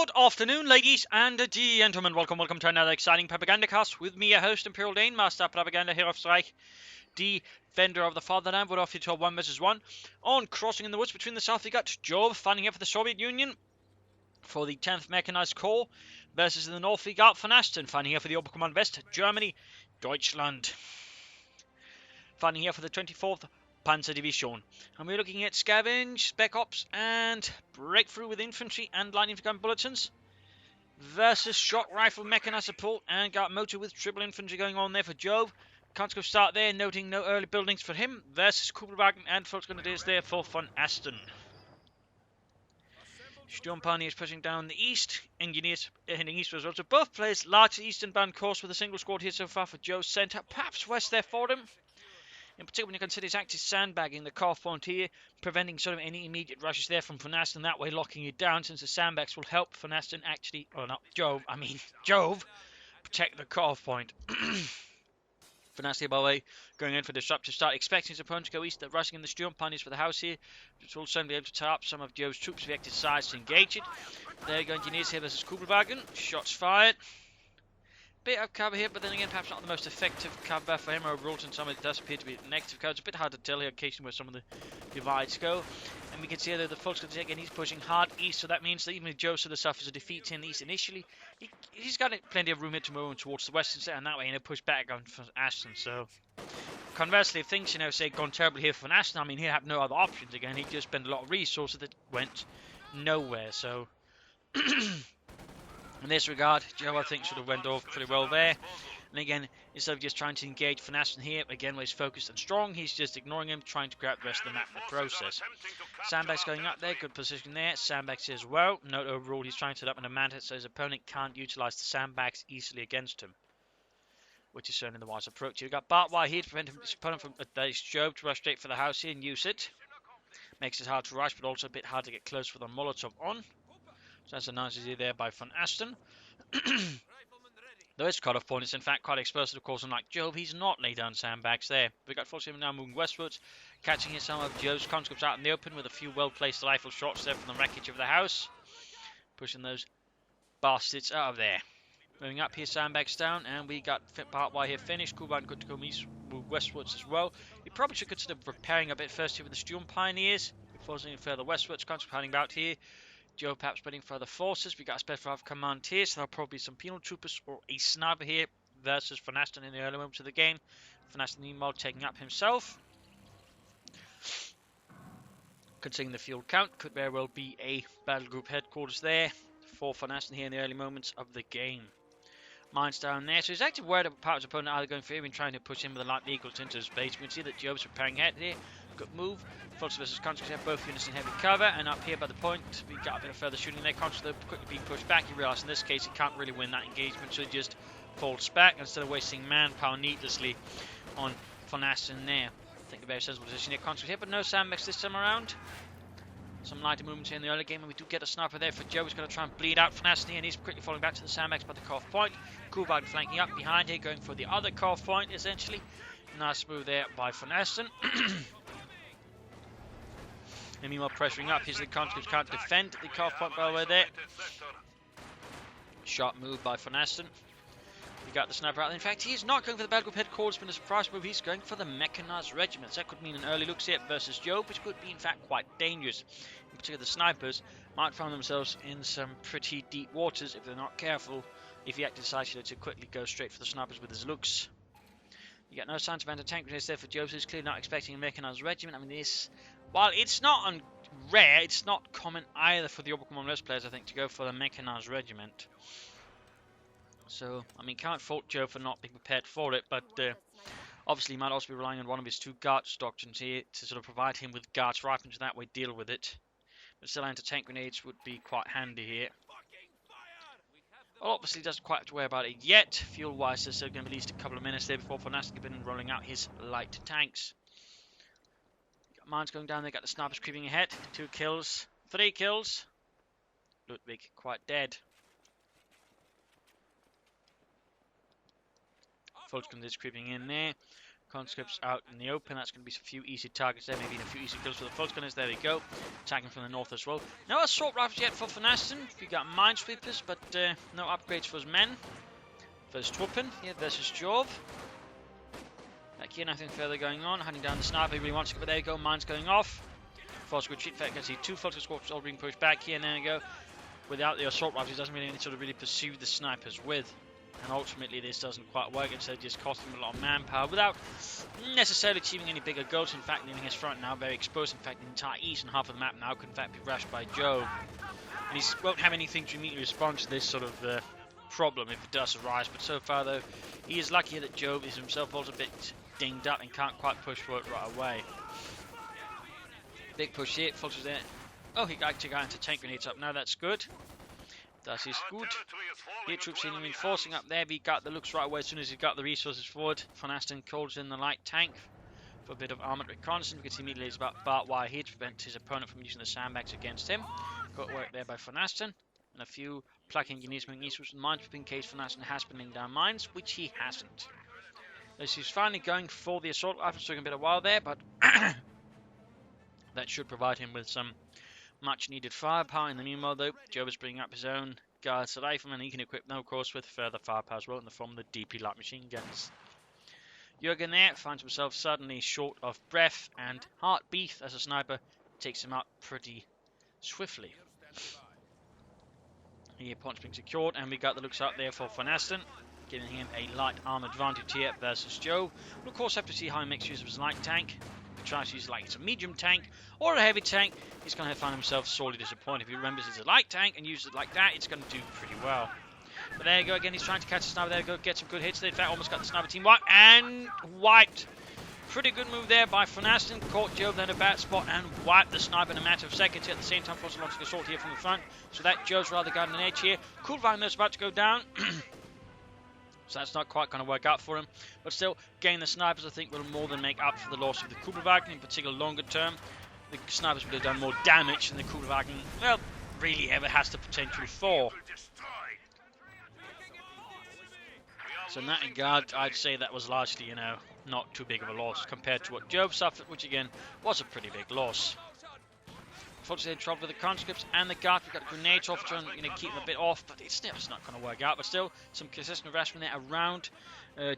Good afternoon, ladies and gentlemen. Welcome to another exciting Propagandacast with me, your host, Imperial Dane, Master Propaganda here of Strike, Defender of the Fatherland. We're off to a 1 vs 1. On Crossing in the Woods between the south, we got Jove finding out for the Soviet Union for the 10th Mechanized Corps, versus in the north, we got Vonasten finding out for the Oberkommand West, Germany, Deutschland. Finding here for the 24th Panzer Division. And we're looking at Scavenge, Spec Ops, and Breakthrough with Infantry and Light Infantry Gun Bulletins versus Shock Rifle Mechanized Support and got Motor with Triple Infantry going on there for Jove. Can't go start there, noting no early buildings for him versus Kugelwagen and Volksgrenadiers there for Vonasten. Sturmpioneers pushing down the east, Engineers heading east as well. So both players largely eastern bound course with a single squad here so far for Joe's centre, perhaps west there for him. In particular, when you consider his active sandbagging the CoH point here, preventing sort of any immediate rushes there from Vonasten, that way locking it down, since the sandbags will help Vonasten actually, or not Jove, protect the CoH point. Vonasten, by the way, going in for disruptive start, expecting his opponent to go east, they're rushing in the Sturmpioneers for the house here, which will certainly be able to tie up some of Jove's troops if he decides to engage it. There you go, Engineers here versus Kugelwagen, shots fired. Bit of cover here, but then again, perhaps not the most effective cover for him overall, since some of it does appear to be negative cover. It's a bit hard to tell here occasionally where some of the divides go. And we can see that the Volksgrenadiers, again, he's pushing hard east, so that means that even if Joe sort of suffers a defeat in the east initially, he's got plenty of room here to move towards the western side, and that way, push back on Vonasten. So, conversely, if things, say, gone terribly here for Vonasten, I mean, he'd have no other options again. He'd just spend a lot of resources that went nowhere, so... In this regard, Joe, I think, should have went off pretty well there. And again, instead of just trying to engage Vonasten here, again, where he's focused and strong, he's just ignoring him, trying to grab the rest of the map in the process. Sandbags going up there, good position there. Sandbags here as well. Note overall, he's trying to set up an advantage so his opponent can't utilize the sandbags easily against him, which is certainly the wise approach. You've got barbed wire here to prevent his opponent from Jove to rush straight for the house here and use it. Makes it hard to rush, but also a bit hard to get close with a Molotov on. So that's a nice idea there by Vonasten. Though his cut-off point is in fact quite exposed, of course, unlike Jove, he's not laid down sandbags there. We've got Volksgrenadiers now moving westwards, catching here some of Jove's conscripts out in the open with a few well-placed rifle shots there from the wreckage of the house. Pushing those bastards out of there. Moving up here, sandbags down, and we got part wire here finished. Kuban good to go westwards as well. We probably should consider repairing a bit first here with the Sturmpioneers before moving further westwards. Conscript hiding out here. Joe perhaps spreading further forces. We got a special command here, so there'll probably be some penal troopers or a sniper here versus Vonasten in the early moments of the game. Vonasten meanwhile taking up himself. Considering the fuel count, could very well be a battle group headquarters there for Vonasten here in the early moments of the game. Mines down there, so he's actually worried about his opponent either going for him and trying to push him with the light vehicles into his base. We can see that Jove's preparing ahead here. Good move. Volks versus Conscripts have both units in heavy cover, and up here by the point, we got a bit of further shooting there. Conscripts quickly being pushed back. You realise in this case he can't really win that engagement, so he just falls back instead of wasting manpower needlessly on Vonasten there. I think a very sensible position here. Conscripts here, but no sandbags this time around. Some lighter movements here in the early game, and we do get a sniper there for Joe. He's going to try and bleed out Vonasten here, and he's quickly falling back to the sandbags by the CoH point. Kugelwagen flanking up behind here, going for the other CoH point essentially. Nice move there by Vonasten. And meanwhile, pressuring up, here's the conscripts can't defend the CoH point by the way there. Sharp move by Vonasten. We got the sniper out. In fact, he's not going for the battle group headquarters, but a surprise move. He's going for the mechanized regiments. That could mean an early look set versus Jove, which could be in fact quite dangerous. In particular, the snipers might find themselves in some pretty deep waters if they're not careful. If he actually decides to quickly go straight for the snipers with his looks. You got no signs of anti-tank grenades there for Jove, so he's clearly not expecting a mechanized regiment. I mean, this, while it's not rare, it's not common either for the Oberkommand West players, I think, to go for the mechanized regiment. So, I mean, can't fault Joe for not being prepared for it, but obviously he might also be relying on one of his two guards doctrines here to sort of provide him with guards rifles, and that way deal with it. But still, anti-tank grenades would be quite handy here. Well, obviously doesn't quite have to worry about it yet. Fuel-wise, there's still going to be at least a couple of minutes there before Vonasten can begin rolling out his light tanks. Got mines going down there, got the snipers creeping ahead. 2 kills, 3 kills. Ludwig quite dead. Volksgrenadiers creeping in there. conscripts out in the open. That's going to be a few easy targets there, maybe a few easy kills for the Fulls Gunners. There we go. Attacking from the north as well. No assault rifles yet for Vonasten. We got minesweepers, but no upgrades for his men. Versus Twippen here versus Jove. Back here, nothing further going on. Hunting down the sniper, he really wants to go, but there you go, mines going off. False retreat, in fact, I can see two Fulls squads all being pushed back here, and there we go. Without the assault rifles, he doesn't really sort of pursue the snipers with. And ultimately, this doesn't quite work. Instead, just costing him a lot of manpower without necessarily achieving any bigger goals. In fact, leaving his front now very exposed. In fact, the entire east and half of the map now could in fact be rushed by Jove. And he won't have anything to immediately respond to this sort of problem if it does arise. But so far, though, he is lucky that Jove is himself also a bit dinged up and can't quite push for it right away. Big push here. Fulls there. Oh, he actually got into tank grenades up now. That's good. That is good. Here troops in reinforcing up there. We got the looks right away as soon as he got the resources forward. Vonasten calls in the light tank for a bit of armoured reconnaissance. We can see immediately it's about barbed wire here to prevent his opponent from using the sandbags against him. Got work there by Vonasten. And a few plucking units moving eastwards in mines in case Vonasten has been laying down mines, which he hasn't. As he's finally going for the assault rifles, took a bit of a while there, but that should provide him with some much needed firepower. In the meanwhile, though, Jove is bringing up his own guards riflemen, and he can equip them, of course, with further firepower as well in the form of the DP light machine guns. Jurgen there finds himself suddenly short of breath and heartbeat as a sniper takes him out pretty swiftly. Here, points being secured, and we got the looks out there for Vonasten, giving him a light arm advantage here versus Jove. We'll, of course, have to see how he makes use of his light tank. If he tries to use it like it's a medium tank or a heavy tank, he's going to find himself sorely disappointed. If he remembers it's a light tank and uses it like that, it's going to do pretty well. But there you go again, he's trying to catch the sniper. There you go, get some good hits there. In fact, almost got the sniper team wiped and wiped. Pretty good move there by Vonasten. Caught Jove in a bad spot and wiped the sniper in a matter of seconds. At the same time, forcing lots of assault here from the front. So that Jove's rather got an edge here. Kulvang is about to go down. So that's not quite going to work out for him. But still, getting the snipers, I think, will more than make up for the loss of the Kubelwagen. In particular, longer term, the snipers would have done more damage than the Kubelwagen, well, really ever has the potential for. So in that regard, I'd say that was largely, you know, not too big of a loss compared to what Jove suffered, which again was a pretty big loss. Unfortunately, in trouble with the conscripts and the guard. We've got a grenade off to keep them a bit off, but it's not going to work out. But still, some consistent harassment there around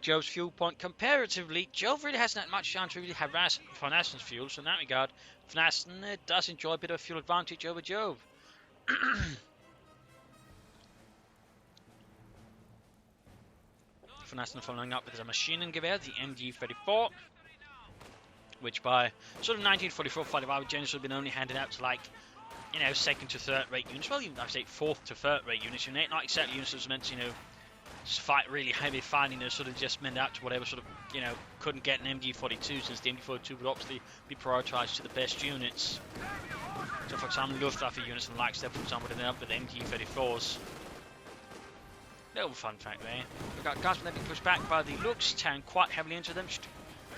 Jove's fuel point. Comparatively, Jove really hasn't had much chance to really harass Vonasten's fuel, so in that regard, Vonasten does enjoy a bit of fuel advantage over Jove. Vonasten following up with a machine gun gewehr, the MG34. Which by sort of 1944-45 would generally have been only handed out to, like, you know, second to third rate units. Well, even I'd say fourth to third rate units. Not exactly units that was meant to, you know, fight really heavy fighting. They're sort of just meant out to whatever sort of, you know, couldn't get an MG42, since the MG42 would obviously be prioritised to the best units. So, for example, Luftwaffe units and the likes there, for example, would end up with MG34s. Little fun fact there. We've got guys being pushed back by the Lux, tearing quite heavily into them.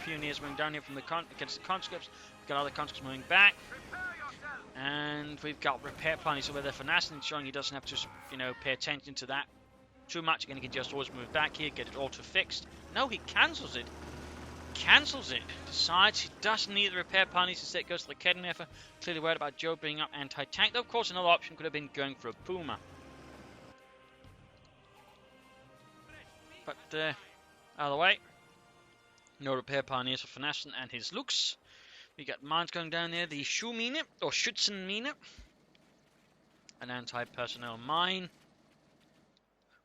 Pioneers moving down here from against the conscripts. We've got other conscripts moving back, and we've got repair planners over there for Vonasten, showing he doesn't have to, you know, pay attention to that too much. Again, he can just always move back here, get it auto fixed. No, he cancels it. Decides he doesn't need the repair planners. Instead, goes to the Kettenwerfer. Clearly worried about Joe bringing up anti-tank. Though, of course, another option could have been going for a Puma. But out of the way. No repair pioneers for Vonasten and his Lux. We got mines going down there. The Schuhmine, or Schützenmine. An anti-personnel mine.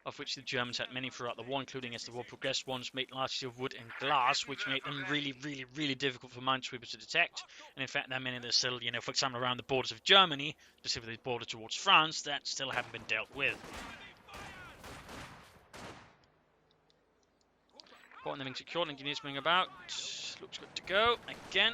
Of which the Germans had many throughout the war, including as the war progressed, ones made largely of wood and glass, which made them really, really, really difficult for minesweepers to detect. And in fact, there are many that are still, you know, for example, around the borders of Germany, specifically the border towards France, that still haven't been dealt with. Important them being secured, engineers moving about. Looks good to go. Again.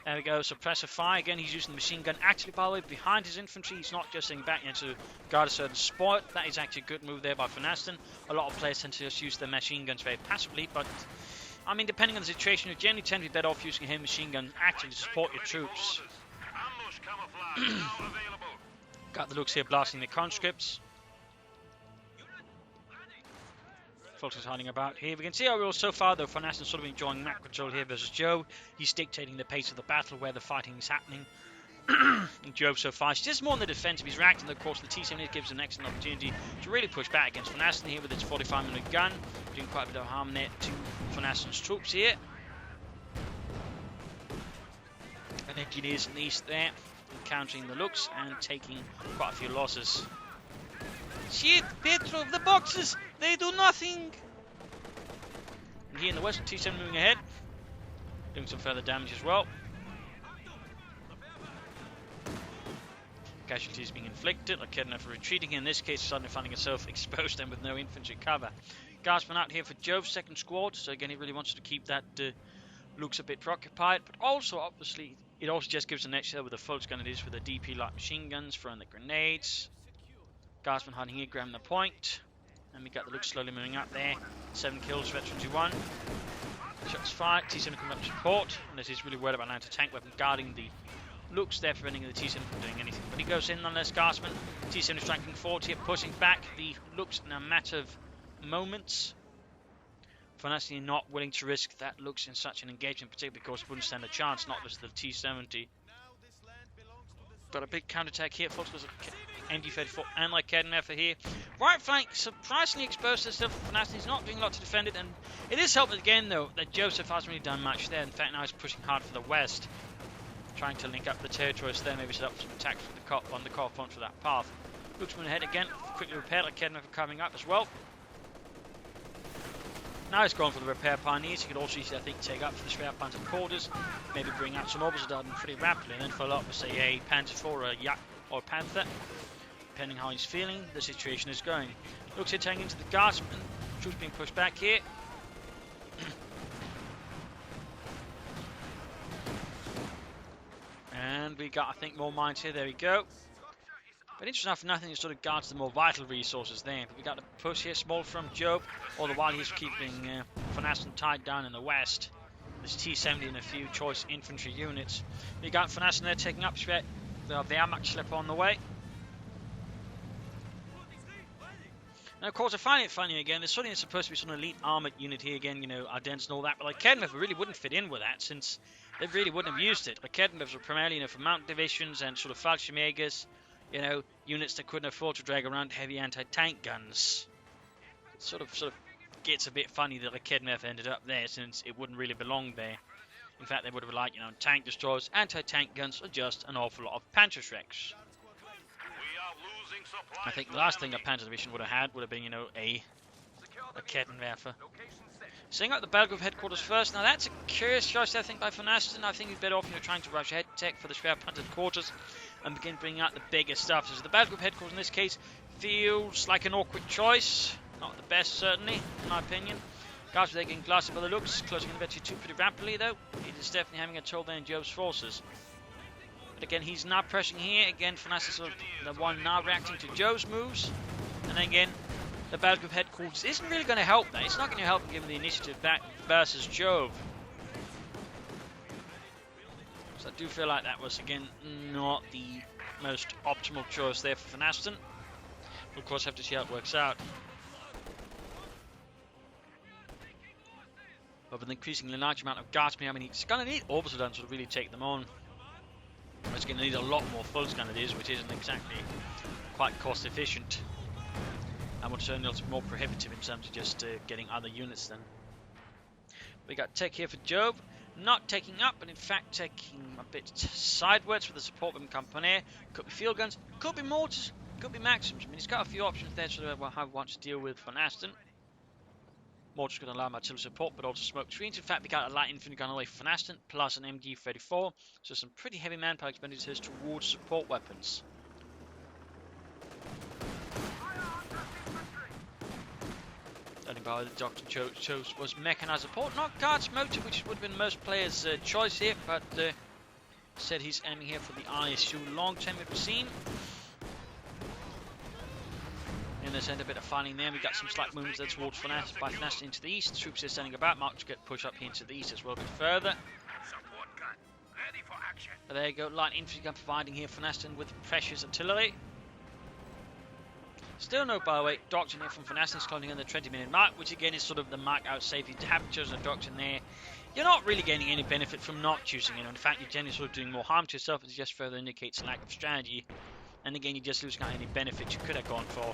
There we go, suppressor fire. Again, he's using the machine gun actively, by the way, behind his infantry. He's not just sitting back, you know, to guard a certain spot. That is actually a good move there by Vonasten. A lot of players tend to just use their machine guns very passively, but, I mean, depending on the situation, you generally tend to be better off using a heavy machine gun actively to support your troops. Got the Lux here blasting the conscripts. Fulton's hiding about here. We can see how we're all so far, though, Vonasten sort of enjoying map control here versus Jove. He's dictating the pace of the battle, where the fighting is happening. And Jove so far, he's just more on the defensive. He's reacting, of course. The T-78 gives him an excellent opportunity to really push back against Vonasten here with its 45mm gun, doing quite a bit of harm there to Vonasten's troops here. And engineers in the east there, encountering the looks and taking quite a few losses. Shit, Petrov, the boxes, they do nothing. And here in the west, T-7 moving ahead, doing some further damage as well. Casualties being inflicted. Kednev retreating. In this case, suddenly finding himself exposed and with no infantry cover. Guardsman out here for Jove's second squad. So again, he really wants to keep that looks a bit preoccupied. But also, obviously, it also just gives an edge there with the Fultz gun it is with the DP light machine guns, throwing the grenades. Guardsman hiding here, grabbing the point. And we got the looks slowly moving up there. 7 kills, Veteran 2-1. Shots fired. T-7 coming up to support. And this is really worried about an anti-tank weapon guarding the looks there, preventing the T-7 from doing anything. But he goes in nonetheless, Guardsman. T-7 is striking forward here, pushing back the looks in a matter of moments. Vonasten not willing to risk that looks in such an engagement, particularly because it wouldn't stand a chance, not just the T-70. But a big counterattack here, folks, because of MG-34 and like Kednev here. Right flank surprisingly exposed to stuff. Vonasten is not doing a lot to defend it, and it is helpful again, though, that Joseph hasn't really done much there. In fact, now he's pushing hard for the west, trying to link up the territories there, maybe set up some attacks with the CoH on the CoH front for that path. Looks ahead again, quickly repaired, like Kednev coming up as well. Now he's going for the repair pioneers. He could also easily, I think, take up for the Schwerpanzer quarters, maybe bring out some Obersoldaten pretty rapidly, and then follow up with, say, a Panzer IV or a Yak or a Panther, depending how he's feeling, the situation is going. Looks here turning into the Guardsman. Troops being pushed back here. And we got, I think, more mines here. There we go. But interesting enough, nothing sort of guards the more vital resources there. But we got a push here, small from Jove, all the while he's keeping Vonasten tied down in the west. There's T-70 and a few choice infantry units. We got Vonasten there taking up the Wehrmacht on the way. And of course, I find it funny again. There's suddenly supposed to be some elite armored unit here again, you know, Ardennes and all that. But like Kednev really wouldn't fit in with that, since they really wouldn't have used it. Like Kednevs were primarily, you know, for mountain divisions and sort of Fallschirmjägers, you know, units that couldn't afford to drag around heavy anti-tank guns. It sort of gets a bit funny that like Kednev ended up there, since it wouldn't really belong there. In fact, they would have liked, you know, tank destroyers, anti-tank guns, or just an awful lot of Panzerschrecks. I think the last thing a Panzer Division would have had would have been, you know, a Kettenwerfer. Setting up the Belgrove headquarters first. Now that's a curious choice, I think, by Vonasten. I think he's better off, you know, trying to rush ahead, tech for the Schwerpanzer quarters, and begin bringing out the bigger stuff. So the Belgrove headquarters in this case feels like an awkward choice. Not the best, certainly, in my opinion. Guards are getting glassy by the looks, closing in Veteran 2 pretty rapidly, though. It is definitely having a toll there in Jove's forces. But again, he's now pressing here. Again, Vonasten's sort of the one now reacting to Jove's moves. And then again, the Belgrove headquarters isn't really going to help that. It's not going to help him give the initiative back versus Jove. So I do feel like that was, again, not the most optimal choice there for Vonasten. We'll, of course, have to see how it works out. But with an increasingly large amount of guardsmen, I mean, he's going to need Obersoldaten to really take them on. It's going to need a lot more Fultz gun it is, which isn't exactly quite cost efficient. And would certainly also be more prohibitive in terms of just getting other units then. We got tech here for Jove. Not taking up, but in fact taking a bit sideways with the support weapon company. Could be field guns, could be mortars, could be maxims. I mean, he's got a few options there to how he wants to deal with Vonasten. Mortars going to allow artillery support, but also smoke screens. In fact, we got a light infantry gun away from Vonasten, plus an MG-34. So some pretty heavy manpower expenditures towards support weapons. Standing by, the doctor chose was mechanized support, not guards motor, which would have been most players' choice here, but said he's aiming here for the ISU long term, it would seem. In the centre, a bit of fighting there. We got some slight movements there towards Vonasten into the east. Troops are standing about. Mark to get pushed up here into the east as well, a bit further. But there you go, light infantry gun providing here Vonasten with precious artillery. Still no byway. Doctrine here from Vonasten is closing in the 20-minute mark, which again is sort of the mark out safe. You have chosen a doctrine there. You're not really gaining any benefit from not choosing it. In fact, you're generally sort of doing more harm to yourself. It just further indicates lack of strategy. And again, you're just losing out any benefits you could have gone for.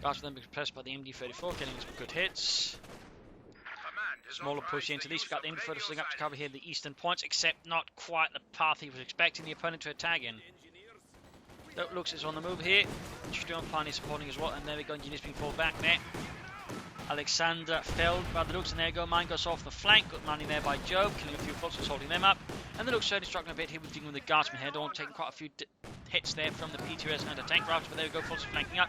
Guardsmen being pressed by the MD-34, getting some good hits. Smaller push into these. We've got the MD-34 sitting up to cover here the eastern points, except not quite the path he was expecting the opponent to attack in. That looks is on the move here. Strong finally supporting as well, and there we go. Engineers being pulled back there. Alexander felled by the looks, and there you go. Mine goes off the flank. Good money there by Jove, killing a few forces, holding them up. And the looks certainly struggling a bit here with dealing with the guardsman head on, taking quite a few hits there from the PTS and the tank rafts. But there we go, forces flanking up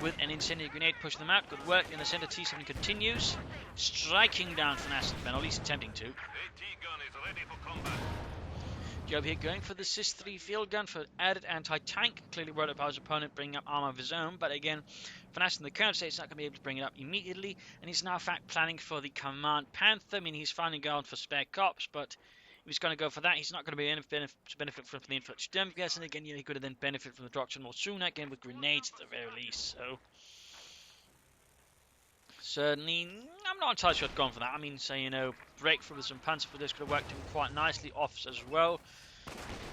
with an incendiary grenade, pushing them out. Good work in the center. T7 continues, striking down Vonasten's men, or at least attempting to. Jove here going for the SIS-3 field gun for added anti-tank. Clearly worried about his opponent bringing up armor of his own, but again, Vonasten in the current state is not going to be able to bring it up immediately, and he's now in fact planning for the Command Panther. I mean, he's finally going for spare cops, but if he's going to go for that, he's not going to be able to benefit from the infantry sturm gas, and again, he could have then benefited from the doctrine more sooner, again with grenades at the very least. So certainly, I'm not entirely sure I'd gone for that. I mean, say, you know, breakthrough with some panzer for this could have worked him quite nicely. Offs as well.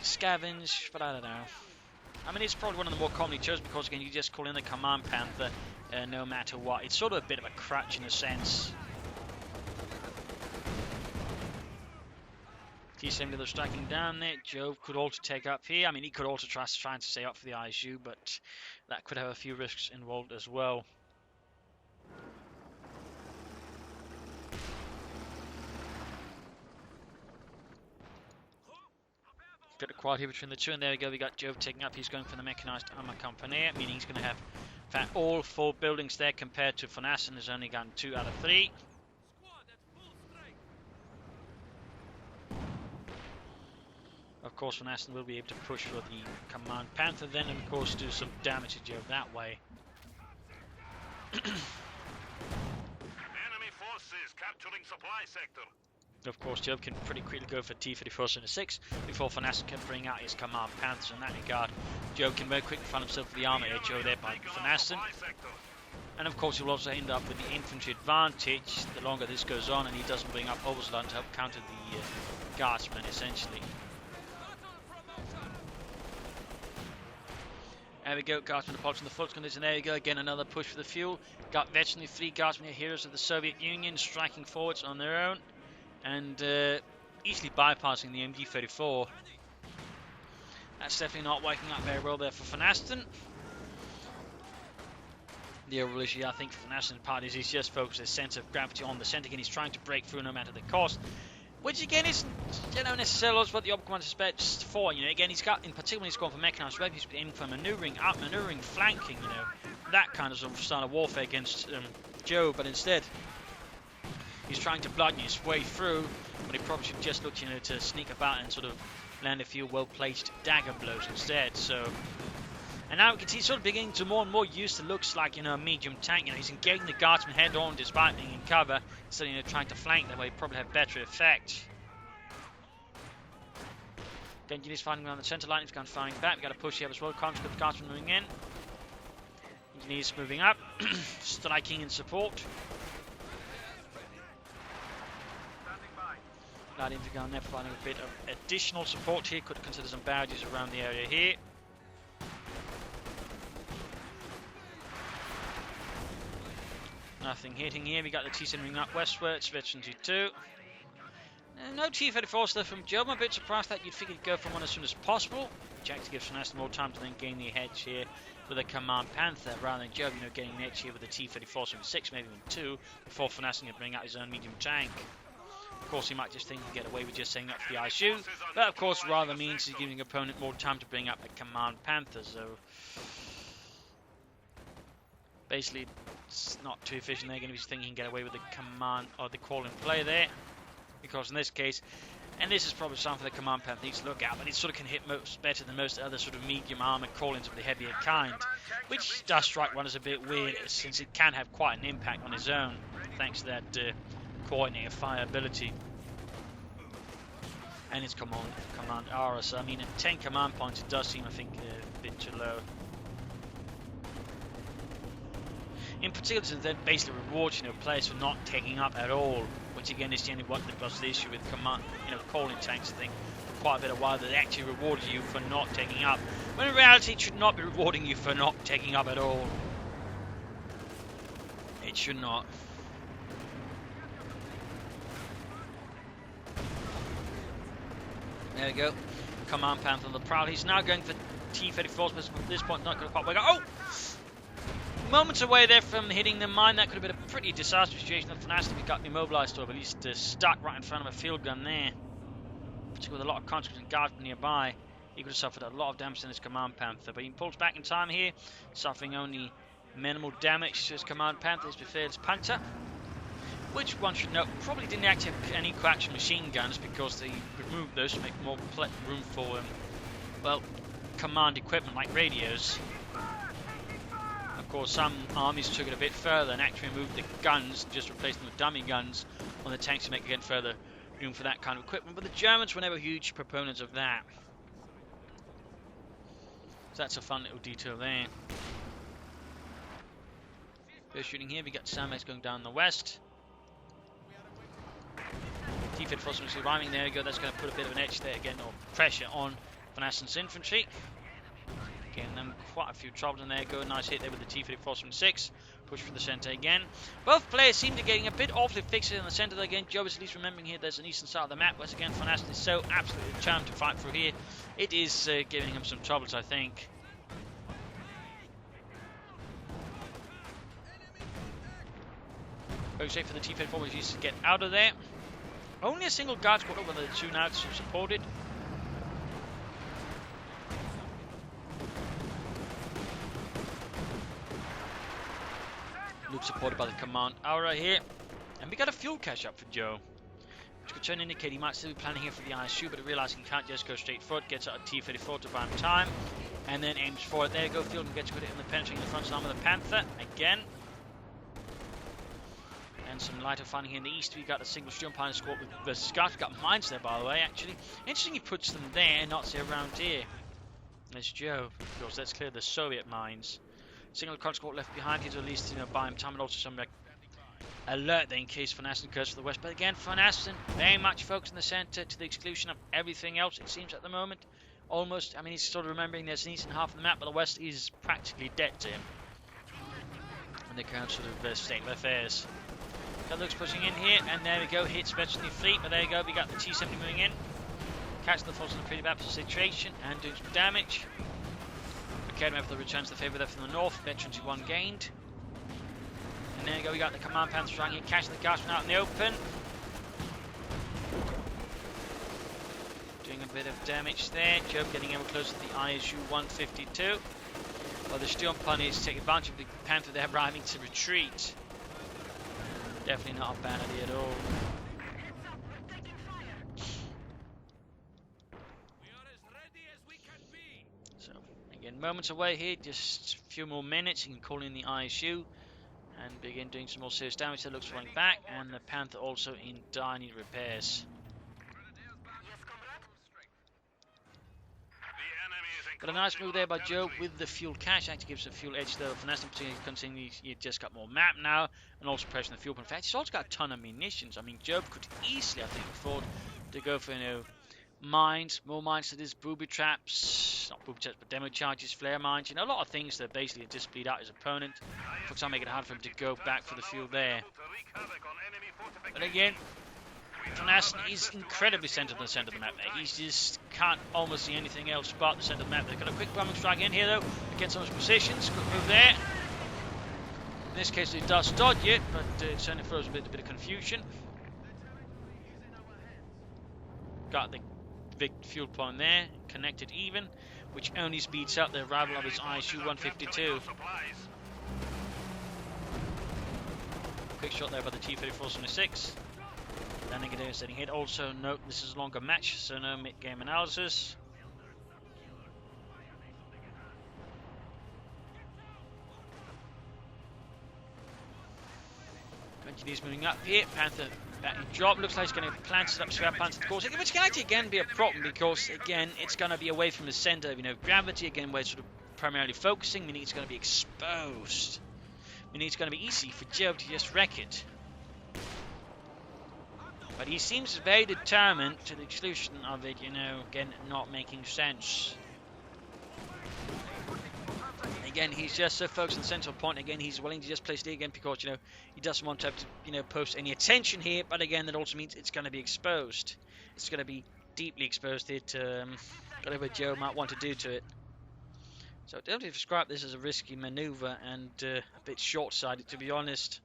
Scavenge, but I don't know. I mean, it's probably one of the more commonly chosen because, again, you just call in the Command Panther no matter what. It's sort of a bit of a crutch in a sense. T7 they're striking down there. Jove could also take up here. I mean, he could also try to stay up for the ISU, but that could have a few risks involved as well. Bit of quiet here between the two, and there we go. We got Jove taking up. He's going for the mechanized armor company, meaning he's going to have, in fact, all 4 buildings there compared to Vonasten has only gotten 2 out of 3. Of course, Vonasten will be able to push for the Command Panther then, and of course do some damage to Jove that way. Enemy forces capturing supply sector. Of course, Jove can pretty quickly go for T-34 and a 6 before Vonasten can bring out his Command Panthers. In that regard, Jove can very quickly find himself with the armor HO there by Vonasten. And of course, he will also end up with the infantry advantage the longer this goes on, and he doesn't bring up Overslaught to help counter the guardsmen, essentially. There we go, guardsmen approaching the foot condition. There you go, again another push for the fuel. Got virtually 3 guardsmen here, heroes of the Soviet Union, striking forwards on their own. And easily bypassing the MD-34. That's definitely not working out very well there for Vonasten. The overall issue, I think, for Vonasten's part is he's just focused his sense of gravity on the centre. Again, he's trying to break through no matter the cost. Which again isn't, you know, necessarily what the Oberkommand expects for. You know, again, he's got, in particular, he's gone for mechanized weapons, he's aiming for maneuvering, out-maneuvering, flanking, you know, that kind of style of warfare against Jove. But instead, he's trying to bludgeon his way through, but he probably should just look, you know, to sneak about and sort of land a few well-placed dagger blows instead. So, and now we can see he's sort of beginning to more and more use to looks like, you know, a medium tank. You know, he's engaging the guardsman head-on despite being in cover, so, you know, trying to flank that way he'd probably have better effect. The engineers fighting around the centre line. He's gone firing back. We've got to push here as well. Got the guardsman moving in. Engineers moving up, striking in support. Light infantry gun there providing a bit of additional support here. Could consider some barrages around the area here. Nothing hitting here. We got the T-7 ring up westwards. Veteran G2. No T-34 stuff from Jove. I'm a bit surprised that you'd figure he'd go for one as soon as possible. Jack to give Vonasten more time to then gain the edge here with a Command Panther rather than Jove, you know, getting an edge here with the T-34 and 6, maybe even 2, before Vonasten can bring out his own medium tank. Of course, he might just think he can get away with just saying that for the ISU, but of course, rather means he's giving the opponent more time to bring up a Command Panther. So basically, it's not too efficient. They're going to be thinking he can get away with the command or the call in play there, because in this case, and this is probably something the Command Panther needs to look at, but it sort of can hit better than most other sort of medium armor call-ins of the heavier kind, which does strike one as a bit weird, since it can have quite an impact on his own, thanks to that coordinated fire ability. and its command aura. So I mean, at 10 command points, it does seem, I think, a bit too low. In particular, that basically rewards players for not taking up at all, which again is generally what was the issue with command, calling tanks. I think for quite a bit of while that actually rewarded you for not taking up, when in reality it should not be rewarding you for not taking up at all. It should not. There we go. Command Panther on the prowl. He's now going for T-34, but at this point not going to quite work out. Oh! Moments away there from hitting the mine. That could have been a pretty disastrous situation if Vonasten got immobilized, or at least stuck right in front of a field gun there. Particularly with a lot of conscripts and guards nearby. He could have suffered a lot of damage in his Command Panther, but he pulls back in time here, suffering only minimal damage to his Command Panther, his Befehl's Panther, which one should note probably didn't actually have any coaxial machine guns because they removed those to make more room for, well, command equipment like radios. Of course, some armies took it a bit further and actually removed the guns, just replaced them with dummy guns on the tanks to make again further room for that kind of equipment. But the Germans were never huge proponents of that. So that's a fun little detail there. First shooting here, we got sandbags going down the west. T-Fit Forces arriving, there we go, that's going to put a bit of an edge there again, or pressure on Vonasten's infantry. Getting them quite a few troubles, and there you go, nice hit there with the T-34-6. Push for the centre again. Both players seem to be getting a bit awfully fixated in the centre there again. Jove is at least remembering here there's an eastern side of the map, whereas again Vonasten is so absolutely charmed to fight through here. It is giving him some troubles, I think. Very safe for the T-34, which needs to get out of there. Only a single guard squad over the two now supported. Luke supported by the command aura here. And we got a fuel cache up for Joe, which could turn indicate he might still be planning here for the ISU, but realizing he can't just go straight for it, gets out a T-34 to buy him time, and then aims for it. There you go, field and gets good hit in the penetrating the front arm of the Panther again. And some lighter fighting here in the east. We got a single steel pilot squad with the Scott. Got mines there, by the way, actually. Interesting he puts them there and not say around here. There's Joe, of course, that's clear the Soviet mines. Single conscript left behind here to at least buy him time, and also some alert there in case Vonasten goes to the west. But again, Vonasten very much focused in the centre to the exclusion of everything else, it seems, at the moment. Almost, I mean, he's sort of remembering there's an eastern half of the map, but the west is practically dead to him. And the current sort of state of affairs. That looks pushing in here, and there we go, hits veteran fleet, but there you go, we got the T-70 moving in. Catching the force in a pretty bad situation and doing some damage. Academy for the returns to the favour there from the north, veterans who won gained. And there you go, we got the command Panther trying here, catching the Guardsman out in the open. Doing a bit of damage there, Jove getting ever closer to the ISU 152. While the Sturm Punies take advantage of the Panther, they're arriving to retreat. Definitely not a bad idea at all. So, again, moments away here, just a few more minutes. You can call in the ISU and begin doing some more serious damage. That looks flying back, and the Panther also in dire need repairs. But a nice move there by Joe with the fuel cache. Actually gives a fuel edge though. Vonasten continues, you just got more map now, and also pressing the fuel. But in fact, he's also got a ton of munitions. I mean, Joe could easily, I think, afford to go for, mines, more mines that is booby traps, not booby traps, but demo charges, flare mines. A lot of things that basically just speed out his opponent. For time, make it hard for him to go back for the fuel there. But again, Vonasten is incredibly centered in the center of the map there. He just can't almost see anything else but the center of the map. They've got a quick bombing strike in here though, against some of his positions. Good move there. In this case, he does dodge it, but it certainly throws a bit of confusion. Got the big fuel point there, connected even, which only speeds up the arrival of his ISU 152. Quick shot there by the T-34-6. Landing a devastating hit. Also note this is a longer match, so no mid-game analysis. Continues moving up here. Panther That drop looks like it's going to plant it up Schwer Panzer, of course, which can actually again be a problem because again it's going to be away from the center of gravity again, where it's sort of primarily focusing, meaning it's going to be exposed. Meaning it's going to be easy for Jove to just wreck it. But he seems very determined to the exclusion of it, again, not making sense. Again, he's just so focused on the central point. Again, he's willing to just place it again because, he doesn't want to have to, post any attention here. But again, that also means it's going to be exposed. It's going to be deeply exposed here to whatever Joe might want to do to it. So I don't describe this as a risky maneuver and a bit short-sighted, to be honest.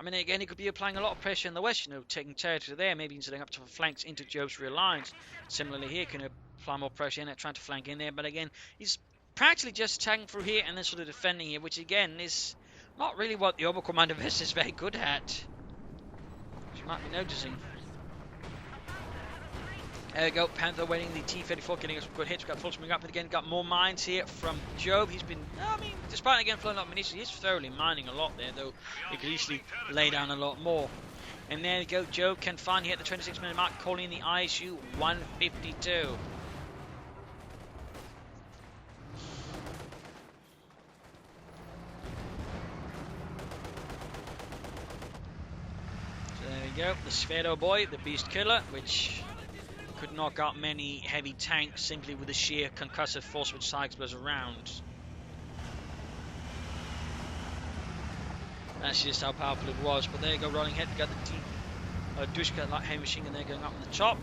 I mean, again, he could be applying a lot of pressure in the west, taking territory there, maybe setting up to flanks into Jove's rear lines. Similarly here, can apply more pressure in it, trying to flank in there. But again, he's practically just attacking through here and then sort of defending here, which again is not really what the Oberkommando West is very good at. As you might be noticing. There we go, Panther waiting the T-34, getting us some good hits. We've got full swing up, and again, got more mines here from Jove. He's been, despite again flowing a lot of munitions, he's thoroughly mining a lot there, though he could easily lay down a lot more. And there we go, Jove can finally hit the 26-minute mark, calling in the ISU 152. So there we go, the Sphero boy, the Beast Killer, which could knock out many heavy tanks simply with the sheer concussive force which Sykes was around. That's just how powerful it was. But there you go, rolling ahead. We got the Dushka light heavy machine gun there going up on the top.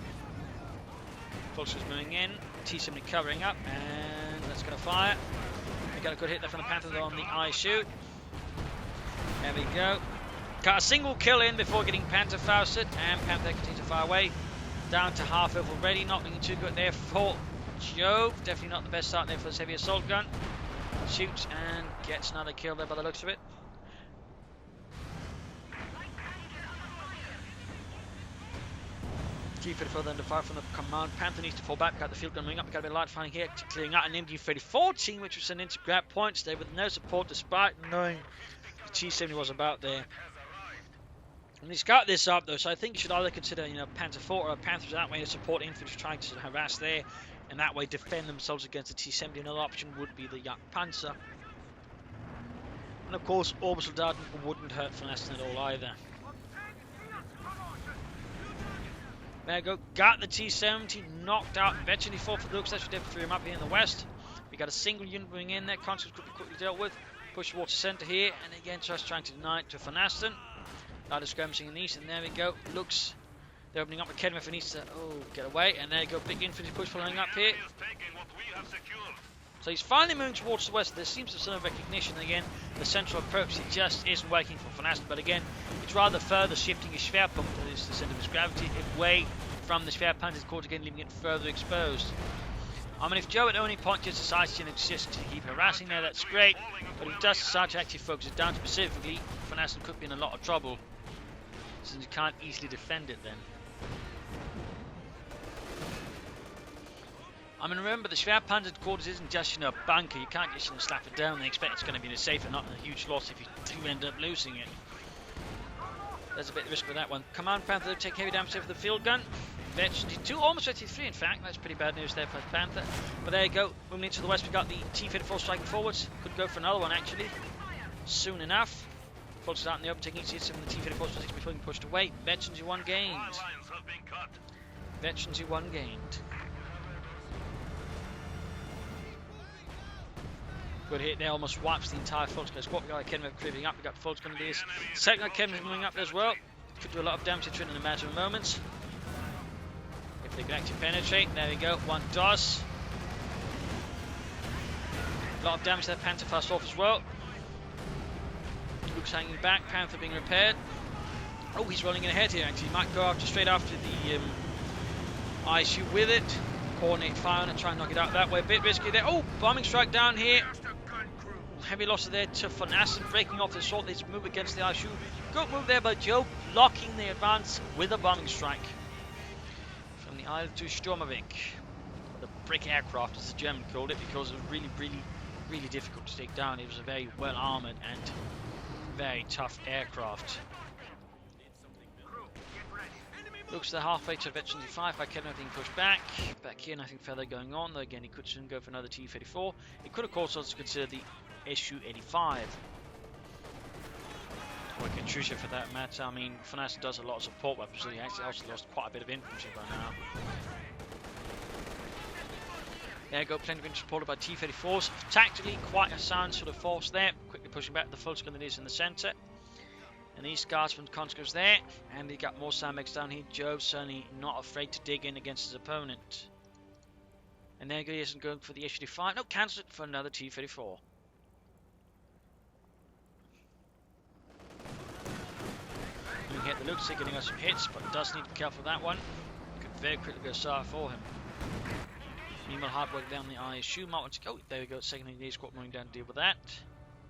Pulse was moving in. T-70 covering up, and that's going to fire. We got a good hit there from the Panther on the ISU. There we go. Got a single kill in before getting Panther Fausted, and Panther continues to fire away. Down to half health already, not looking too good there for Jove. Definitely not the best start there for this heavy assault gun. Shoots and gets another kill there by the looks of it. T-34 then to fire from the command. Panther needs to fall back. Got the field gun moving up. Got a bit of light firing here, clearing out an MG-34 team, which was sent in to grab points there with no support, despite knowing the T-70 was about there. And he's got this up though, so I think you should either consider, Panther 4 or Panthers that way to support infantry trying to harass there, and that way defend themselves against the T-70. Another option would be the Jagdpanzer. And of course, orbital Darden wouldn't hurt Vonasten at all either. There we go, got the T-70 knocked out, eventually fought for the looks. That should definitely free him up here in the west. We got a single unit moving in there, Conscripts could be quickly dealt with. Push towards the centre here, and again just trying to deny it to Vonasten. Larder skirmishing in the east, and there we go. Looks, they're opening up Academy for east. Get away, and there you go. Big infantry push following up here. So he's finally moving towards the west. There seems to be some recognition again. The central approach, it just isn't working for Vonasten. But again, it's rather further shifting his Schwerpunkt, that is the centre of his gravity, away from the Schwerpunkt, of course, again, leaving it further exposed. I mean, if Joe at any point just decides just to keep harassing there, that's great. But he does decide to actually focus it down specifically. Vonasten could be in a lot of trouble, since you can't easily defend it then. I mean, remember, the Schwerpanzer quarters isn't just, a bunker. You can't just, slap it down and expect it's going to be safe and not a huge loss if you do end up losing it. There's a bit of risk with that one. Command Panther take heavy damage there for the field gun. Veterans 2, almost 23 in fact. That's pretty bad news there for Panther. But there you go. Moving into the west, we've got the T-34 striking forwards. Could go for another one actually. Soon enough. Forces out in the open, taking each hits from the T-34 so before being pushed away. Veterans 1 gained. Veterans 1 gained. Good hit there, almost wipes the entire Volkswagen squad. We got Academy creeping up, we got Volkswagen this. Second Academy moving up as well. Could do a lot of damage to Trin in a matter of moments. If they can actually penetrate, there we go, one does. A lot of damage there, Panther fast off as well. Luke's hanging back, Panther being repaired. Oh, he's rolling in ahead here actually. He might go after straight after the ISU with it. Coordinate fire and try and knock it out that way. A bit risky there. Oh, bombing strike down here. Heavy loss there to Vonasten, breaking off the assault. They move against the ISU. Good move there by Joe, blocking the advance with a bombing strike. From the Isle to Sturmovik. The brick aircraft, as the German called it, because it was really difficult to take down. It was a very well armoured and very tough aircraft. Looks the halfway to Veteran 5 by Kevin being pushed back. Back here, nothing further going on, though again he could soon go for another T-34. He could of course also consider the Su-85. Or Katyusha for that matter. I mean, Vonasten does a lot of support weapons, so he actually also lost quite a bit of infantry by now. There you go, plenty of infantry supported by T-34s. Tactically, quite a sound sort of force there. Quickly pushing back the full screen that is in the centre. And these guardsmen conscripts there, and they got more sandbags down here. Jove certainly not afraid to dig in against his opponent. And there he isn't going for the Su-85. No, cancel it for another T-34. Looking at the looks, they're getting us some hits, but does need to be careful with that one. Could very quickly go sour for him. Meanwhile, hard work down the ISU. Oh, there we go. Second Engineer Squad moving down to deal with that.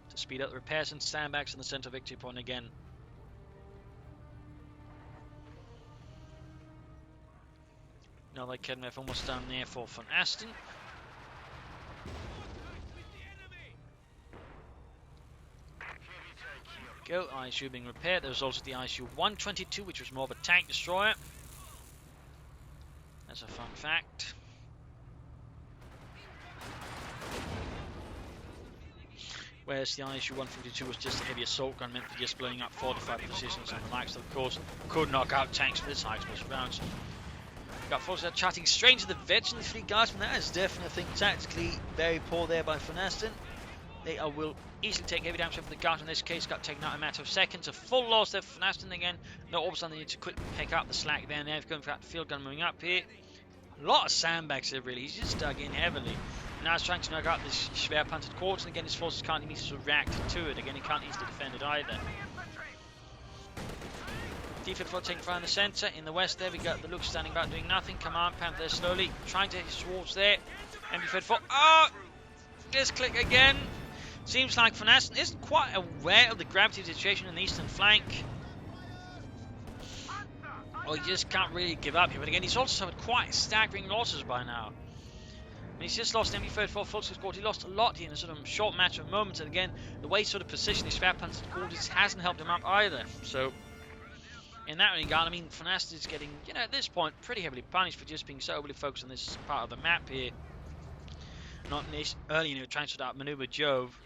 To speed up the repairs and sandbags in the centre victory point again. Now they can have almost down there for Vonasten. Go, ISU being repaired. There was also the ISU 122, which was more of a tank destroyer. That's a fun fact. Whereas the ISU 152 was just a heavy assault gun meant for just blowing up fortified positions and the likes that, of course, could knock out tanks with its high explosive rounds. Got forces out chatting straight to the Veteran 3 guardsmen. That is definitely, I think, tactically very poor there by Vonasten. They will easily take heavy damage from the guard. In this case, got taken out in a matter of seconds. A full loss there for Vonasten again. No, all of a sudden they need to quickly pick up the slack there. And they're going for that field gun moving up here. A lot of sandbags there, really. He's just dug in heavily. Now he's trying to knock out this schwer-panzert quarters, and again his forces can't immediately react to it. Again, he can't easily defend it either. T-54 taking fire in the centre. In the west there we got the Lux standing about doing nothing. Command Panther slowly trying to hit towards there. MB-34. Oh! Just click again. Seems like Vonasten isn't quite aware of the gravity of the situation in the eastern flank. Or he just can't really give up here. But again, he's also suffered quite staggering losses by now. I mean, he's just lost MB-34 full squad. He lost a lot here in a sort of short matter of moments. And again, the way he sort of positioned his schwer-panzert quarters hasn't helped him up either. So, in that regard, I mean, Vonasten is getting, at this point, pretty heavily punished for just being so overly focused on this part of the map here. Not in this early, trying to sort of outmaneuver Jove.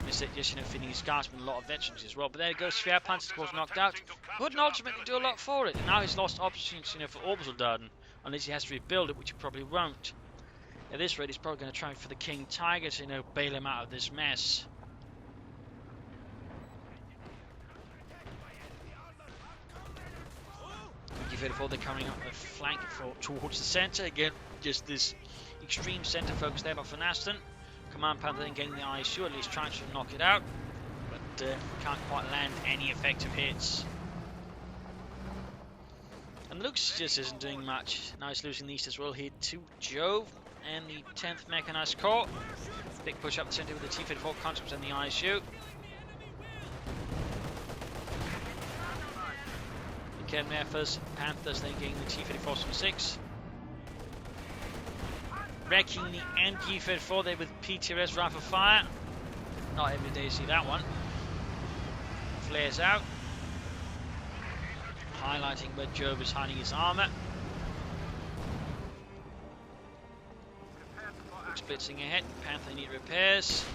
Instead, just, feeding his guardsmen a lot of veterans as well. But there goes schwer-panzert quarters knocked out. Wouldn't ultimately do a lot for it. And now he's lost options, for orbital Darden. Unless he has to rebuild it, which he probably won't. At this rate, he's probably going to try for the King Tiger to, bail him out of this mess. T-34, they're coming up the flank towards the centre. Again, just this extreme centre focus there by Vonasten. Command Panther then getting the ISU, at least trying to knock it out. But can't quite land any effective hits. And the Lux just isn't doing much. Now he's losing the east as well here to Jove and the 10th Mechanized Corps. Big push up the centre with the T-34 conscripts and the ISU. The Kenmethers, Panthers then getting the T-34 from 6. Wrecking the MG-34 there with PTRS rifle fire. Not every day you see that one. Flares out. Highlighting where Jove is hiding his armour. Looks blitzing ahead. Panther need repairs.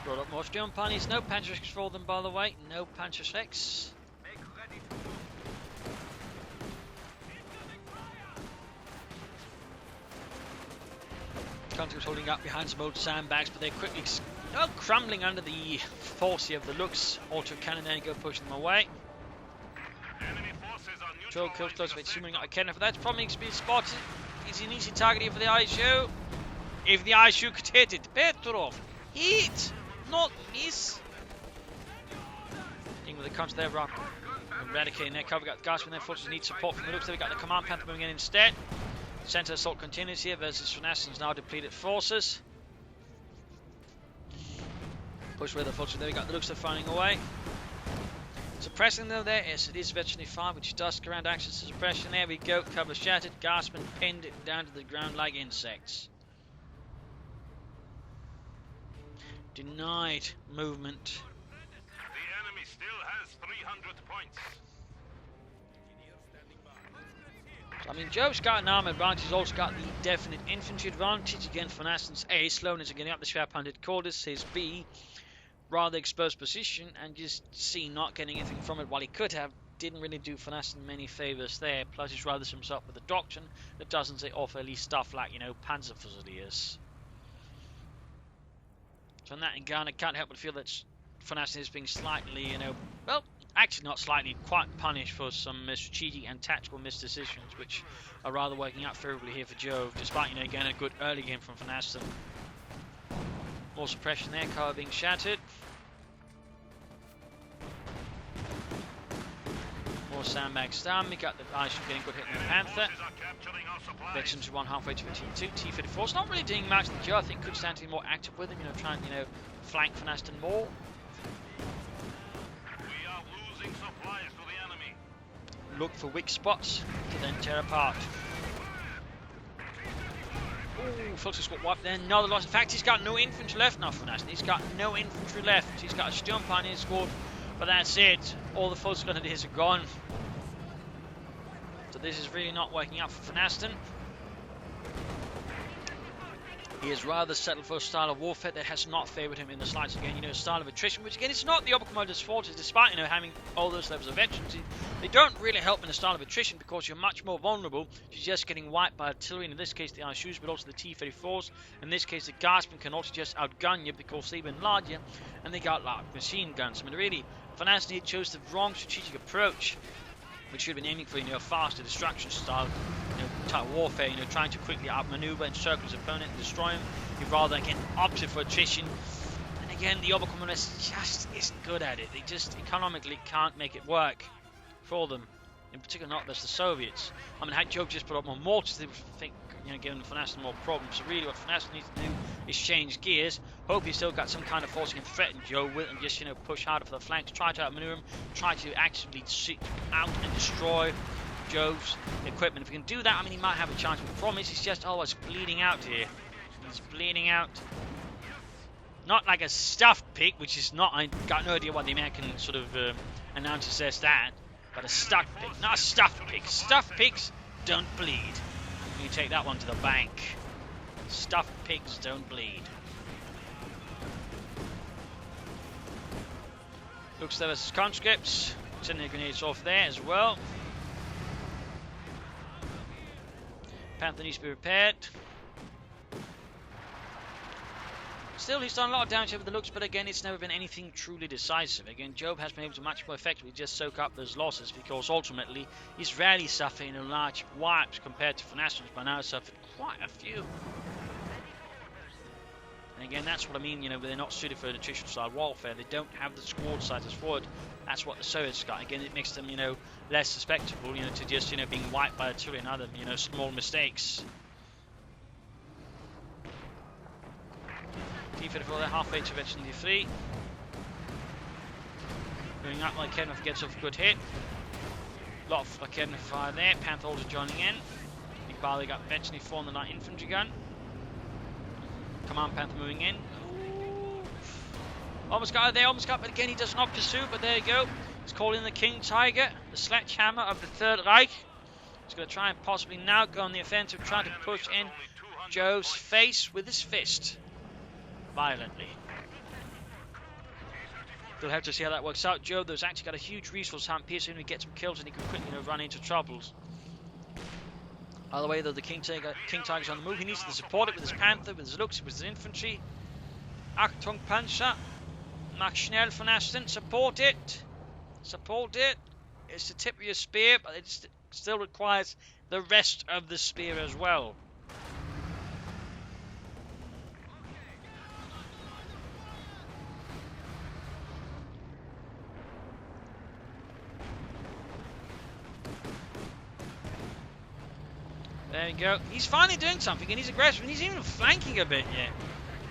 Brought up more German ponies. No Panzerschrecks for them, by the way. No Panzerschrecks. Conscripts holding up behind some old sandbags, but they're quickly crumbling under the force of the Lux. Auto-cannon then go pushing them away. Troll kills close to zooming out a cannon for that. Probably needs to be spotted. It's an easy target here for the ISU. If the ISU could hit it. Petrov, hit! Not miss. With the counter there, Rock eradicating their cover. Got guardsmen there, forces need support from the Lux. There we got the Command Panther moving in instead. Centre assault continues here versus Vonasten's now depleted forces. Push where the forces. There we got the Lux are firing away. Suppressing them there, yes, it is Veteran 5, which does ground access to suppression. There we go, cover shattered, guardsmen pinned down to the ground like insects. denied movement. The enemy still has 300 points. So, I mean, Jove's got an armor advantage. He's also got the definite infantry advantage. Again, Vonasten's A, slowness of getting up the sharp-handed quarters. His B, rather exposed position, and just C, not getting anything from it while he could have. Didn't really do Vonasten many favours there. Plus, he's rather himself with a doctrine that doesn't offer at least stuff like, Panzer Fusiliers. So in that regard, I can't help but feel that Vonasten is being slightly, well, actually not slightly, quite punished for some strategic and tactical misdecisions, which are rather working out favourably here for Jove, despite, again, a good early game from Vonasten. More suppression there, car being shattered. More sandbags down. We got the ice from getting good hit on the Panther. Vexen to run halfway to the T2. T-54 is not really doing much. The Joe, I think, could stand to be more active with him, try and, flank Vonasten more. We are losing supplies to the enemy. Look for weak spots to then tear apart. Ooh, Flux has got wiped there. Another loss. In fact, he's got no infantry left now for Vonasten. He's got no infantry left. He's got a stump on his squad, but that's it. All the Flux Grenadiers are gone. So this is really not working out for Vonasten. He has rather settled for a style of warfare that has not favoured him in the slightest. Again, a style of attrition, which again, it's not the Oberkommander's fault. Despite, having all those levels of veterans, they don't really help in the style of attrition because you're much more vulnerable to just getting wiped by artillery, and in this case the ISUs, but also the T-34s. In this case, the Guardsmen can also just outgun you because they've been larger and they got like machine guns. I mean, really, Vonasten chose the wrong strategic approach, which should have been aiming for, a faster destruction style, type warfare, trying to quickly outmaneuver and encircle his opponent and destroy him. He rather, again, opted for attrition. And again, the Oberkommando just isn't good at it. They just economically can't make it work for them. In particular, not as the Soviets. I mean, had Jove just put up more mortars, they would think, giving Vonasten more problems. So really what Vonasten needs to do is change gears. Hope he's still got some kind of force he can threaten Jove with, and just, push harder for the flanks, try to outmaneuver him, try to actively seek out and destroy Jove's equipment. If he can do that, I mean, he might have a chance. But the problem is he's just always bleeding out here. He's bleeding out. Not like a stuffed pig, which is not, I got no idea what the American sort of announcer says that, but a stuffed pig, not a stuffed pig. Stuffed pigs don't bleed. You take that one to the bank. Stuffed pigs don't bleed. Looks there as conscripts. Sending the grenades off there as well. Panther needs to be repaired. Still, he's done a lot of damage over the looks, but again, it's never been anything truly decisive. Again, Jove has been able to much more effectively just soak up those losses because ultimately he's rarely suffering large wipes compared to Vonasten's, but now suffered quite a few. And again, that's what I mean, they're not suited for attrition style warfare. They don't have the squad sizes forward. That's what the Soviets got. Again, it makes them, less susceptible, to just, being wiped by artillery and other, small mistakes. T-34 there, halfway to Veteran D3. Going up like Kevin gets off a good hit. A lot of Kevin fire there. Panther also joining in. Big Barley got Veteran D4 on the light infantry gun. Command Panther moving in. Ooh. Almost got it there, almost got it, but again he does not pursue, but there you go. He's calling the King Tiger, the sledgehammer of the Third Reich. He's going to try and possibly now go on the offensive, trying to push in Jove's face with his fist. Violently. We'll have to see how that works out. Jove, though, actually got a huge resource hand piece, and he gets some kills and he can quickly run into troubles. By the way, though, the King Tiger's on the move. He needs to support it with his Panther, with his looks, with his infantry. Achtung Panzer. Mach schnell Vonasten. Support it. Support it. It's the tip of your spear, but it still requires the rest of the spear as well. There you go. He's finally doing something, and he's aggressive, and he's even flanking a bit yet.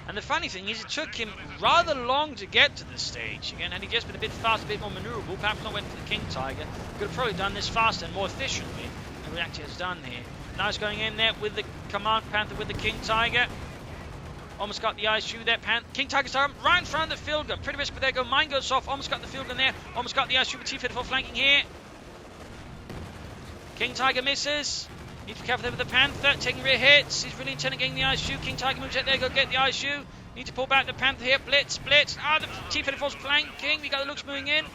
And the funny thing is, it took him rather long to get to this stage. Again, had he just been a bit faster, a bit more maneuverable, perhaps not went for the King Tiger, could have probably done this faster and more efficiently than he actually has done here. Now he's going in there with the Command Panther with the King Tiger. Almost got the ISU there. King Tiger's arm right in front of the field gun. Pretty risk, but there go. Mine goes off. Almost got the field gun there. Almost got the ISU with T-54 flanking here. King Tiger misses. Need to be careful there with the Panther. Taking rear hits. He's really intending getting the ISU. King Tiger moves out there. Go get the ISU. Need to pull back the Panther here. Blitz. The T-54's flanking. We got the looks moving in.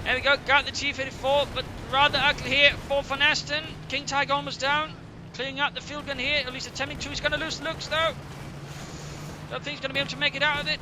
There we go. Got the T-54, but rather ugly here for Vonasten. King Tiger almost down. Clearing up the field gun here. At least attempting to. He's going to lose the looks though. Don't think he's going to be able to make it out of it.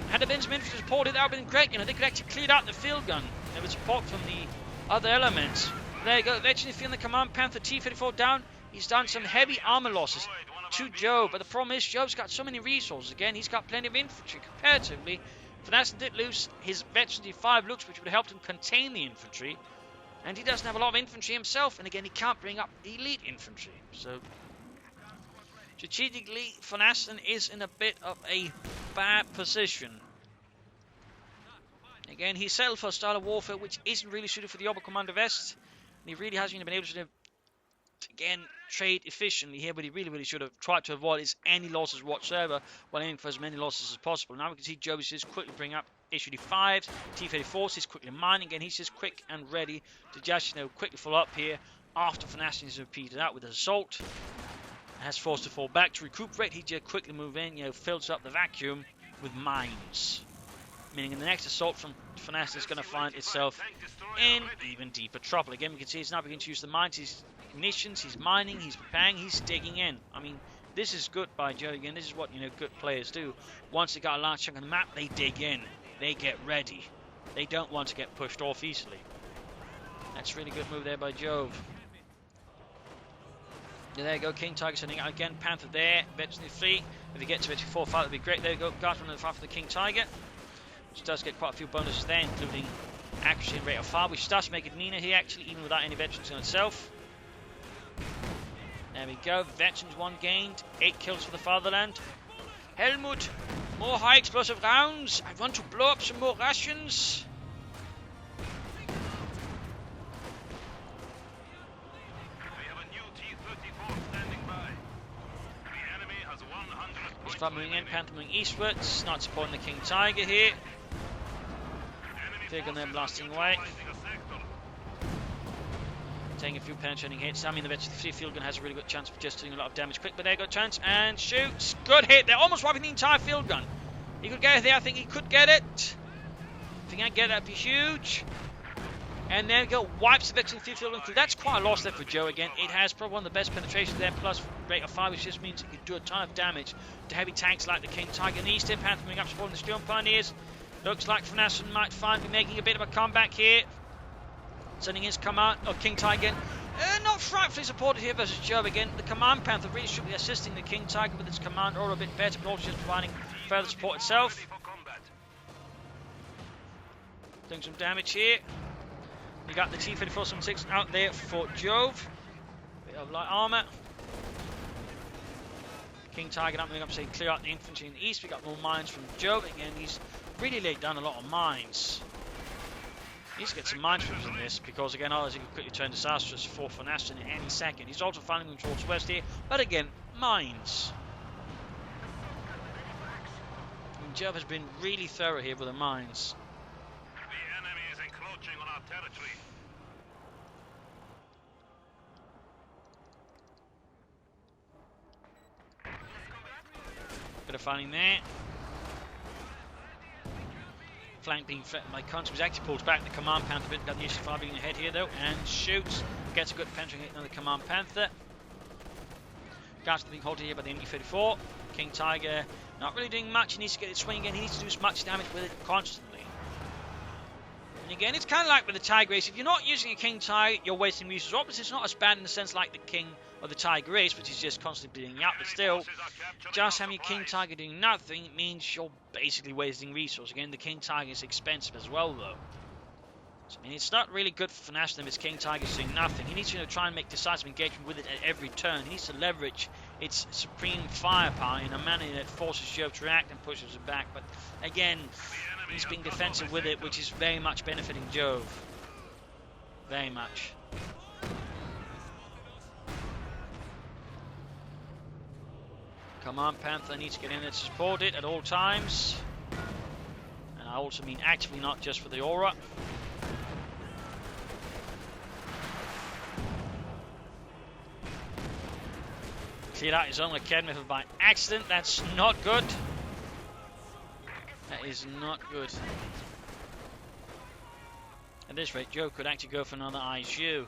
Had there been some infantry support, that would have been great. They could actually clear out the field gun. There was support from the other elements. There you go. Eventually feeling the command Panther T-54 down. He's done some heavy armor losses to Jove. But the problem is Jove's got so many resources. Again, he's got plenty of infantry comparatively. Vonasten did lose his veteran D5 looks, which would have helped him contain the infantry. And he doesn't have a lot of infantry himself. And again, he can't bring up elite infantry. So, strategically, Vonasten is in a bit of a bad position. Again, he settled for a style of warfare which isn't really suited for the Oberkommando West. And he really hasn't been able to, again, trade efficiently here, but he really should have tried to avoid any losses whatsoever while aiming for as many losses as possible. Now we can see Jove is just quickly bring up HUD5s, T-34s, he's quickly mining again, he's just quick and ready to just, quickly follow up here after Vonasten is repeated out with an assault. Has forced to fall back to recuperate, he just quickly move in, fills up the vacuum with mines. Meaning in the next assault from Vonasten is going to find itself in even deeper trouble. Again, we can see he's now beginning to use the mines, his ignitions, he's mining, he's preparing, he's digging in. I mean, this is good by Joe again. This is what, good players do. Once they got a large chunk of the map, they dig in. They get ready. They don't want to get pushed off easily. That's a really good move there by Jove. There you go, King Tiger sending out again. Panther there, eventually free. If he gets to 4-5, that'd be great. There you go, Guard on the fire for the King Tiger. Which does get quite a few bonuses there, including accuracy and rate of fire, which starts to make it meaner here, actually, even without any veterans in itself. There we go, veterans 1 gained, 8 kills for the fatherland. Helmut, more high explosive rounds. I want to blow up some more rations. Start moving in, Panther moving eastwards, not supporting the King Tiger here. Field gun then blasting away. Taking a few penetrating hits. I mean, the veteran field gun has a really good chance of just doing a lot of damage quick, but there got a chance and shoots. Good hit. They're almost wiping the entire field gun. He could get it there. I think he could get it. If he can't get it, that'd be huge. And there we go, wipes the veteran field gun through. That's quite a loss there for Joe again. It has probably one of the best penetrations there, plus rate of fire, which just means it can do a ton of damage to heavy tanks like the King Tiger and the Eastern Panther moving up supporting the Steel Pioneers. Looks like Vonasten might finally be making a bit of a comeback here. Sending his command, King Tiger. Not frightfully supported here versus Joe again. The Command Panther really should be assisting the King Tiger with its command or a bit better, but also just providing further support itself. Doing some damage here. We got the T-34-76 out there for Jove. Bit of light armor. King Tiger not moving up, saying clear out the infantry in the east. We got more mines from Jove. Again, he's really laid down a lot of mines. He needs to get some mine sweepers in this, because again, otherwise he could quickly turn disastrous for Vonasten in any second. He's also finally moving towards west here, but again, mines. And Jove has been really thorough here with the mines. The enemy is encroaching on our territory. Bit of fighting there. Flank being threatened by Kuntz, was actually pulled back. The Command Panther bit got the issue far being ahead here though, and shoots. Gets a good penetrating hit on the Command Panther. Guards being halted here by the MD-34. King Tiger not really doing much. He needs to get it swinging again. He needs to do as much damage with it constantly. And again, it's kind of like with the Tiger Ace. If you're not using a King Tiger, you're wasting resources. Obviously, it's not as bad in the sense like the King or the Tiger Ace, which is just constantly bleeding out. But still, just having your King Tiger doing nothing means you're basically wasting resources. Again, the King Tiger is expensive as well, though. So, I mean, it's not really good for Vonasten if his King Tiger is doing nothing. He needs to try and make decisive engagement with it at every turn. He needs to leverage its supreme firepower in a manner that forces Jove to react and pushes it back. But again, he's being defensive with it, which is very much benefiting Jove. Very much. Command Panther needs to get in there to support it at all times. And I also mean actively, not just for the aura. Cleared out his own academy by accident. That's not good. That is not good. At this rate, Jove could actually go for another ISU.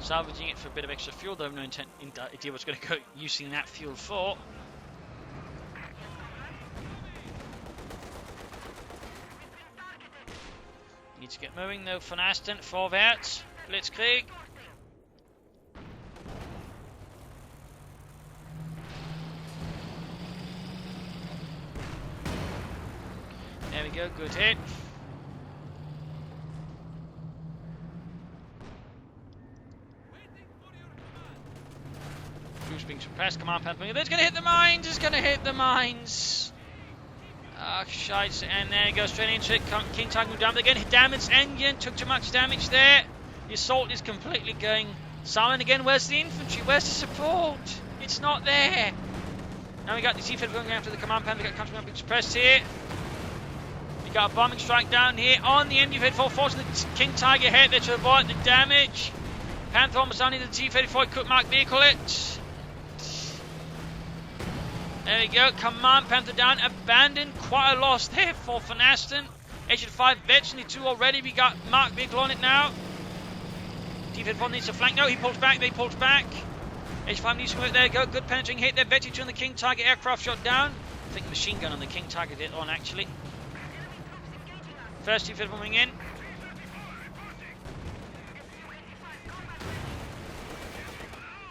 Salvaging it for a bit of extra fuel, though no idea what's going to go using that fuel for. Need to get moving though. Vonasten, vorwärts. Blitzkrieg. There we go, good hit. Who's being suppressed? Command Panther. It's going to hit the mines. It's going to hit the mines. Ah, shite. And there he goes straight into it. King Tiger moved down again. Hit damage engine. Took too much damage there. The assault is completely going silent again. Where's the infantry? Where's the support? It's not there. Now we got the T-Fed going after the Command Panther. We got Counter being suppressed here. We got a bombing strike down here on the MD-34, forcing the King Tiger head there to avoid the damage. Panther almost down into the T-34. Could mark vehicle it. There we go, Command Panther down, abandoned, quite a loss there for Vonasten. Agent 5 vets, only 2 already, we got Mark vehicle on it now. T-54 needs to flank, no, he pulls back, they pulls back. Agent 5 needs to work, there we go, good penetrating hit there, Vetty turn the King Tiger aircraft shot down. I think the machine gun on the King Tiger did on actually. First T-54 coming in.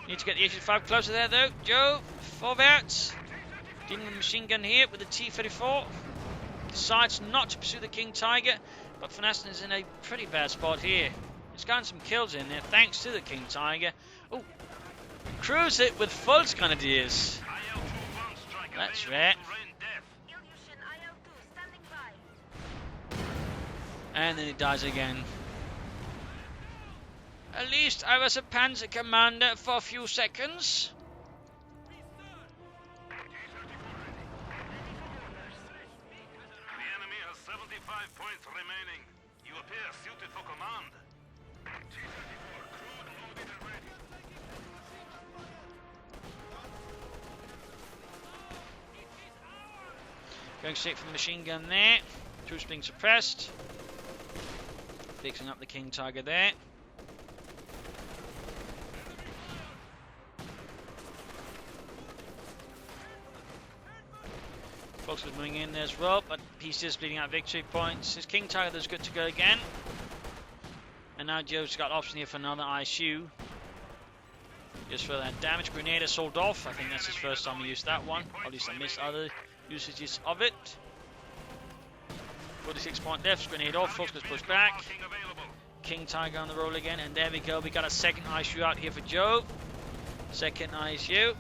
Need to get the Agent 5 closer there though, Jove, vorwärts. Dealing with the machine gun here with the T-34. Decides not to pursue the King Tiger, but Vonasten is in a pretty bad spot here. He's gotten some kills in there thanks to the King Tiger. Oh, cruise it with Fultz Grenadiers. That's right. And then he dies again. At least I was a Panzer Commander for a few seconds. Points remaining. You appear suited for command. T-34, crude loaded and ready. Going straight for the machine gun there. Troops being suppressed. Fixing up the King Tiger there. Fox was moving in there as well, but he's just bleeding out victory points. His King Tiger is good to go again. And now Joe's got option here for another ISU. Just for that damage. Grenadier sold off. I think that's his first time he used that one. Or at least I missed other usages of it. 46 point left. Grenade off. Fox goes pushed back. King Tiger on the roll again. And there we go. We got a second ISU out here for Joe. Second ISU.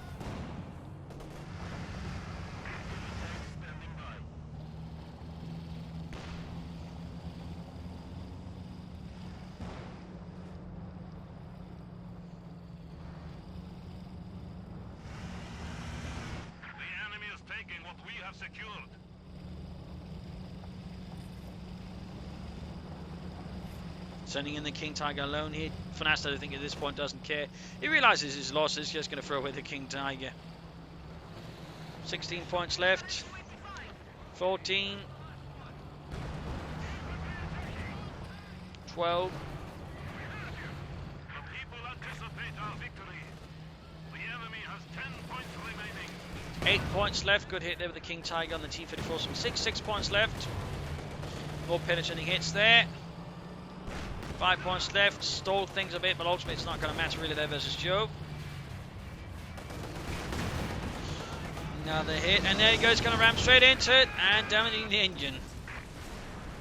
Secured. Sending in the King Tiger alone here. Vonasten, I think at this point doesn't care. He realizes his loss is just going to throw away the King Tiger. 16 points left. 14. 12. The people anticipate our victory. The enemy has 10 points remaining. 8 points left. Good hit there with the King Tiger on the T-34. Some 6 points left. More penetrating hits there. 5 points left. Stalled things a bit, but ultimately it's not going to matter really there versus Joe. Another hit, and there he goes. Going to ram straight into it and damaging the engine.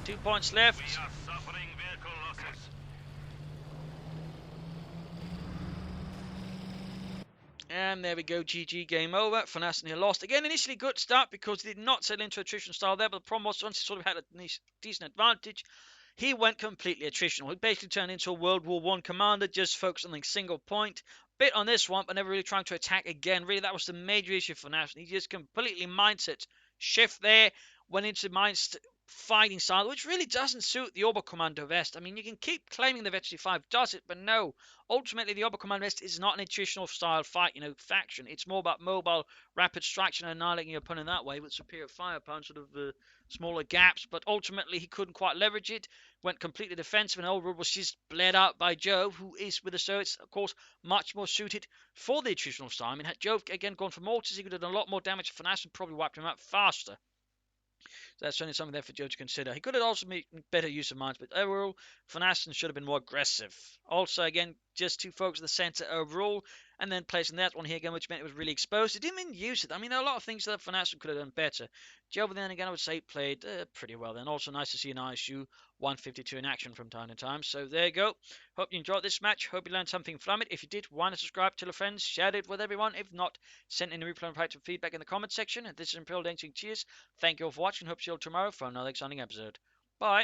2 points left. We are suffering vehicle losses. And there we go, GG, game over. Vonasten here lost. Again, initially good start because he did not settle into attrition style there, but the problem was once he sort of had a decent advantage, he went completely attritional. He basically turned into a World War I commander, just focused on a single point. Bit on this one, but never really trying to attack again. Really, that was the major issue for Vonasten. He just completely mindset shift there, went into fighting style, which really doesn't suit the Oberkommando West. I mean, you can keep claiming the VT5 does it, but no. Ultimately, the Oberkommando West is not an attritional style fight, faction. It's more about mobile, rapid strikes and annihilating your opponent that way with superior firepower and sort of smaller gaps. But ultimately, he couldn't quite leverage it. Went completely defensive, and overall was just bled out by Jove, who is with the Soviets, of course, much more suited for the attritional style. I mean, had Jove again gone for mortars, he could have done a lot more damage to Vonasten, probably wiped him out faster. So that's certainly something there for Joe to consider. He could have also made better use of mines, but overall, Vonasten should have been more aggressive. Also, again, just too focused on the center overall, and then placing that one here again, which meant it was really exposed. He didn't even use it. I mean, there are a lot of things that Vonasten could have done better. Joe, then again, I would say played pretty well then. Also, nice to see an ISU 152 in action from time to time. So there you go. Hope you enjoyed this match. Hope you learned something from it. If you did, why not subscribe, tell your friends, share it with everyone. If not, send in a replay and practical feedback in the comment section. This is Imperial Dancing. Cheers. Thank you all for watching. Hope to see you all tomorrow for another exciting episode. Bye.